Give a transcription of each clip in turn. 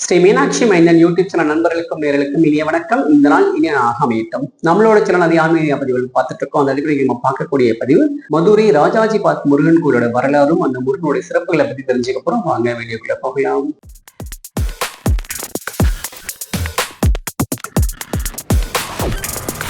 ஸ்ரீ மீனாட்சி மைந்தன் YouTube channel நண்பர்களுக்கும் நேர்களுக்கும் இனிய வணக்கம். இந்த நாள் இனிய அமையட்டும். நம்மளோட சேனல் அது ஆன்மீக பதிவுகள் பார்த்துட்டு இருக்கோம். அந்த அடிப்படையில் நம்ம பார்க்கக்கூடிய பதிவு மதுரை ராஜாஜி பார்க் முருகன் கோயிலோட வரலாறும் அந்த முருகனுடைய சிறப்புகளை பத்தி தெரிஞ்சுக்க போறோம். வாங்க வீடியோக்குள்ள போகலாம்.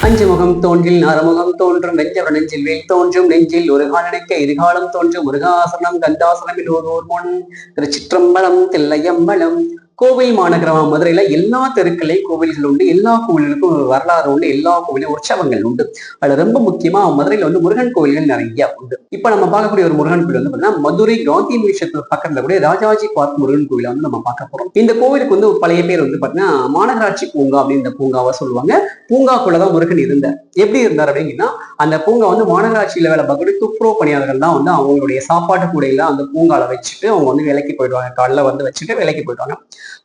அஞ்சு முகம் தோன்றில் அறமுகம் தோன்றும் வெஞ்சவர் நெஞ்சில் வேல் தோன்றும் நெஞ்சில் ஒரு காலனைக்க எதிர்காலம் தோன்றும் முருகாசனம் கந்தாசனம் ஓர் முன் திருச்சிற்றம்பலம் தில்லையம்பலம். கோவில் மாநகரமா மதுரையில எல்லா தெருக்களையும் கோவில்கள் உண்டு. எல்லா கோவில்களுக்கும் ஒரு வரலாறு உண்டு. எல்லா கோவிலும் உற்சவங்கள் உண்டு. அதுல ரொம்ப முக்கியமா மதுரையில முருகன் கோவில்கள் நிறைய உண்டு. இப்ப நம்ம பார்க்கக்கூடிய ஒரு முருகன் கோவில் பாத்தீங்கன்னா மதுரை காந்தி மிஷத்துல பக்கத்துல கூட ராஜாஜி பார்க் முருகன் கோவில நம்ம பார்க்க போறோம். இந்த கோவிலுக்கு பழைய பேர் பாத்தீங்கன்னா மாநகராட்சி பூங்கா அப்படின்னு பூங்காவா சொல்லுவாங்க. பூங்காக்குள்ளதான் முருகன் இருந்தார். எப்படி இருந்தார் அப்படின்னா அந்த பூங்கா மாநகராட்சியில வேலை பார்க்கக்கூடிய துப்புரவு பணியாளர்கள் தான் அவங்களுடைய சாப்பாட்டு கூடையில அந்த பூங்கால வச்சுட்டு அவங்க வேலைக்கு போயிடுவாங்க. காலைல வச்சுட்டு வேலைக்கு போயிடுவாங்க.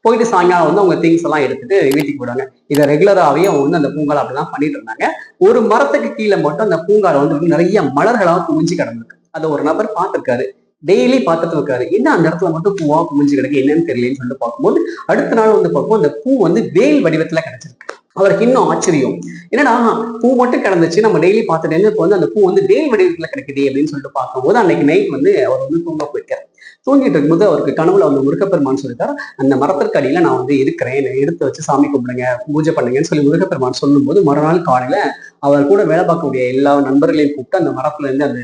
போயிட்டு சாயங்காலம் அவங்க திங்ஸ் எல்லாம் எடுத்துட்டு வீட்டுக்கு போயிடுவாங்க. இதை ரெகுலராகவே அவங்க அந்த பூங்கால அப்படிதான் பண்ணிட்டு இருந்தாங்க. ஒரு மரத்துக்கு கீழே மட்டும் அந்த பூங்கால நிறைய மலர்களா குமிஞ்சு கிடந்திருக்கு. அதை ஒரு நபர் பார்த்திருக்காரு. டெய்லி பார்த்துட்டு இருக்காரு. என்ன அந்த இடத்துல மட்டும் பூவா குமிஞ்சு கிடக்கு, என்னன்னு தெரியலன்னு சொல்லிட்டு பார்க்கும்போது அடுத்த நாள் பார்க்கும்போது அந்த பூ வேல் வடிவத்துல கிடைச்சிருக்கு. அவருக்கு இன்னும் ஆச்சரியம், என்னடா பூ மட்டும் கிடந்துச்சு, நம்ம டெய்லி பார்த்துட்டு அந்த பூ வேல் வடிவத்துல கிடைக்குது அப்படின்னு சொல்லிட்டு பார்க்கும்போது அன்னைக்கு நைட் அவர் தூங்க போயிருக்காரு. தூங்கிட்டு இருக்கும்போது அவருக்கு கனவுல முருகப்பெருமான் சொல்லிட்டாரு, அந்த மரத்திற்கு அடியில நான் இருக்கிறேன், என்னை எடுத்து வச்சு சாமி கும்பிடுங்க, பூஜை பண்ணுங்கன்னு சொல்லி முருகப்பெருமான் சொல்லும் போது மறுநாள் காலையில அவர் கூட வேலை பார்க்கக்கூடிய எல்லா நண்பர்களையும் கூப்பிட்டு அந்த மரத்துல இருந்து அந்த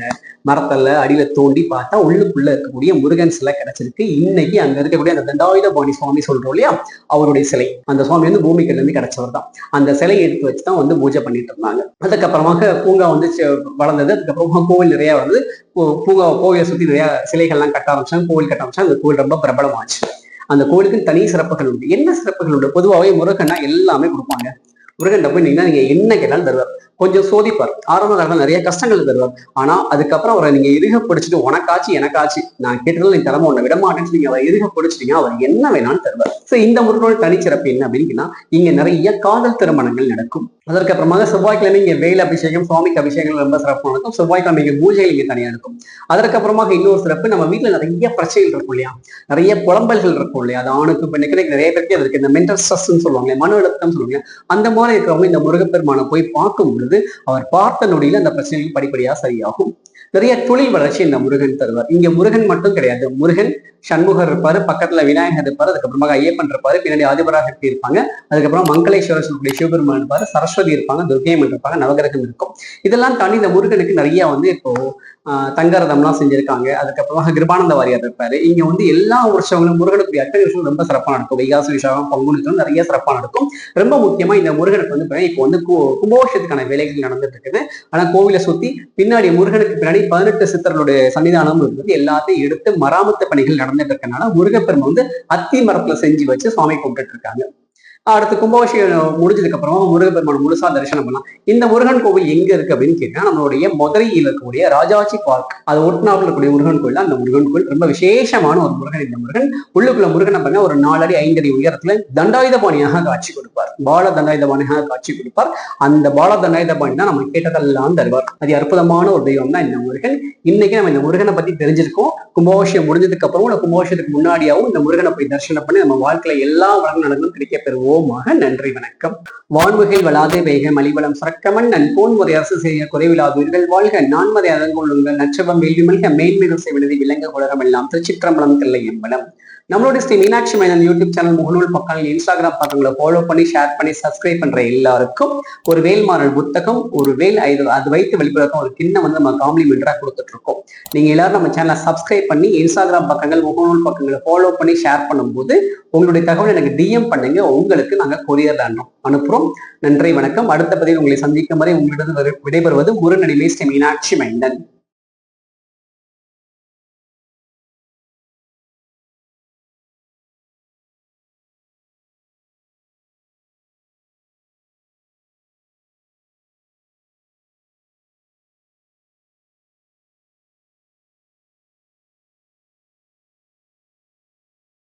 மரத்துல அடியில தோண்டி பார்த்தா உள்ளுக்குள்ள இருக்கக்கூடிய முருகன் சிலை கிடைச்சிருக்கு. இன்னைக்கு அங்க இருக்கக்கூடிய அந்த தண்டாயுதபாணி சுவாமி சொல்றோம் இல்லையா, அவருடைய சிலை, அந்த சுவாமி பூமிக்கல்ல இருந்து கிடைச்சவர் தான். அந்த சிலையை எடுத்து வச்சுதான் பூஜை பண்ணிட்டு இருந்தாங்க. அதுக்கப்புறமாக பூங்கா வளர்ந்தது. அதுக்கப்புறமா கோவில் நிறைய வந்து கோவிலை சுத்தி நிறைய சிலைகள்லாம் கட்ட ஆரம்பிச்சாங்க. கோவில் கட்ட ஆரம்பிச்சாங்க. அந்த கோவில் ரொம்ப பிரபலமாச்சு. அந்த கோவிலுக்கு தனி சிறப்புகள் உண்டு. என்ன சிறப்புகள் உண்டு? பொதுவாகவே முருகன்னா எல்லாமே கொடுப்பாங்க. முருகன் போய் நீங்க என்ன கேட்டாலும் தருவார். கொஞ்சம் சோதிப்பார். ஆரம்ப காலத்துல நிறைய கஷ்டங்கள் தருவார். ஆனா அதுக்கப்புறம் அவரை நீங்க இருக பிடிச்சிட்டு உனக்காச்சு எனக்காச்சு நான் கேட்டதும் நீ தலைமை உன்னை விட மாட்டேன்னு நீங்க அவரை இருக பிடிச்சிட்டீங்க, அவர் என்ன வேணாலும் தருவார். சோ இந்த முருகனோட தனிச்சிறப்பு என்ன அப்படின்னா, இங்க நிறைய காதல் திருமணங்கள் நடக்கும். அதற்கப்புறமாக செவ்வாய்க்கிழமை இங்க வேல் அபிஷேகம், சுவாமிக்கு அபிஷேகங்கள் ரொம்ப சிறப்பு நடக்கும். செவ்வாய்க்கிழமை இங்க பூஜைகள் இங்க தனியா இருக்கும். அதற்கப்புறமாக இன்னொரு சிறப்பு, நம்ம வீட்டுல நிறைய பிரச்சனைகள் இருக்கும் இல்லையா, நிறைய புலம்பல்கள் இருக்கும் இல்லையா, அது ஆணுக்கு பெண்ணுக்கு நிறைய பேருக்கு இருக்கு. இந்த மென்டல் ஸ்ட்ரெஸ் சொல்லுவாங்க, மன அழுத்தம் சொல்லுவாங்க. அந்த மாதிரி இருக்கிறவங்க இந்த முருகப்பெருமானை போய் பார்க்கும் பொழுது அவர் பார்த்த நொடியில அந்த பிரச்சனைகள் படிப்படியா சரியாகும். நிறைய தொழில் வளர்ச்சி இந்த முருகன் தருவார். இங்க முருகன் மட்டும் கிடையாது, முருகன் சண்முகர் இருப்பாரு, பக்கத்துல விநாயகர் இருப்பாரு, அதுக்கப்புறமா ஐயப்பன் இருப்பாரு, பின்னாடி ஆதிபராசக்தி இருப்பாங்க, அதுக்கப்புறமா மங்களேஸ்வரர் சொல்லக்கூடிய சிவபெருமான் இருப்பாரு, சரஸ்வதி இருப்பாங்க, துர்க்கையம்மன் இருப்பாங்க, நவகிரகம் இருக்கும். இதெல்லாம் தாண்டி இந்த முருகனுக்கு நிறைய இப்போ தங்கரதம்லாம் செஞ்சிருக்காங்க. அதுக்கப்புறமா கிருபானந்த வாரியார் இருப்பாரு. இங்க எல்லா உற்சவங்களும் முருகனுக்கு அத்தனை விஷயம் ரொம்ப சிறப்பா நடக்கும். வைகாசி விசாகம், பங்குனி நிறைய சிறப்பா நடக்கும். ரொம்ப முக்கியமா இந்த முருகனுக்கு இப்போ கும்பாபிஷேகத்துக்கான வேலைகள் நடந்துட்டு இருக்குது. ஆனா கோவிலை சுத்தி பின்னாடி முருகனுக்கு பின்னாடி 18 சித்தர்களுடைய சன்னிதானம் இருக்குது. எல்லாத்தையும் எடுத்து மராமத்து பணிகள் நடந்துட்டு இருக்கனால முருகப்பெருமான் அத்தி மரத்துல செஞ்சு வச்சு சுவாமி கும்பிட்டு இருக்காங்க. அடுத்து கும்பாபிஷேகம் முடிஞ்சதுக்கு அப்புறமா முருகப்பெருமான் முழுசா தரிசனம் பண்ணலாம். இந்த முருகன் கோவில் எங்க இருக்கு அப்படின்னு கேட்டா, நம்மளுடைய மதுரையில் இருக்கக்கூடிய ராஜாஜி பார்க், அது ஒட்டுநாட்டில் இருக்கக்கூடிய முருகன் கோயில். அந்த முருகன் கோயில் ரொம்ப விசேஷமான ஒரு முருகன். இந்த முருகன் உள்ளுக்குள்ள முருகன் பாருங்க, ஒரு 4 அடி 5 அடி உயரத்துல தண்டாயுதபாணியாக காட்சி கொடுப்பார். பால தண்டாயுதபாணியாக காட்சி கொடுப்பார். அந்த பால தண்டாயுதபாணி தான் நம்ம கேட்டதெல்லாம் தருவார். அது அற்புதமான ஒரு தெய்வம் தான் இந்த முருகன். இன்னைக்கு நம்ம இந்த முருகனை பத்தி தெரிஞ்சிருக்கோம். கும்பாபிஷேகம் முடிஞ்சதுக்கு அப்புறம் கும்பாபிஷேகத்துக்கு முன்னாடியாவும் இந்த முருகனை போய் தரிசனம் பண்ணி நம்ம வாழ்க்கையில எல்லா வளங்களும் நடந்தும் கிடைக்க பெறுவோம். நன்றி, வணக்கம். வான்முகில் வளாதே வேக மலிவளம் சுரக்கமன் நன் போன்முறை அரசு செய்ய குறைவிலாதீர்கள் வாழ்க. நான்மறை அதங்கொள்ளுங்கள் நற்றவம் வேள்விமல்க மேன்மேலும் செய்வனது விலங்க உலகம் எல்லாம். திருச்சிற்றம்பலம் தில்லையம்பலம். நம்மளோட ஸ்ரீ மீனாட்சி மைந்தன் யூடியூப் சேனல், முகநூல் பக்கங்கள், இன்ஸ்டாகிராம் பக்கங்களை ஃபாலோ பண்ணி ஷேர் பண்ணி சப்ஸ்கிரைப் பண்ற எல்லாருக்கும் ஒரு வேல்மாறல் புத்தகம், ஒரு வேல் அது வைத்து வெளிப்படுத்த ஒரு கிண்ணம் நம்ம காம்ப்ளிமெண்டரா கொடுத்துட்டு இருக்கோம். நீங்க எல்லாரும் நம்ம சேனலை சப்ஸ்கிரைப் பண்ணி இன்ஸ்டாகிராம் பக்கங்கள், முகநூல் பக்கங்களை ஃபாலோ பண்ணி ஷேர் பண்ணும்போது உங்களுடைய தகவல் எனக்கு டிஎம் பண்ணுங்க. உங்களுக்கு நாங்க கொரியர் அனுப்புறோம். நன்றி, வணக்கம். அடுத்த பதிவில் உங்களை சந்திக்கும் வரை உங்களிடம் விடைபெறுவது முருகனடிமை ஸ்ரீ மீனாட்சி மைந்தன்.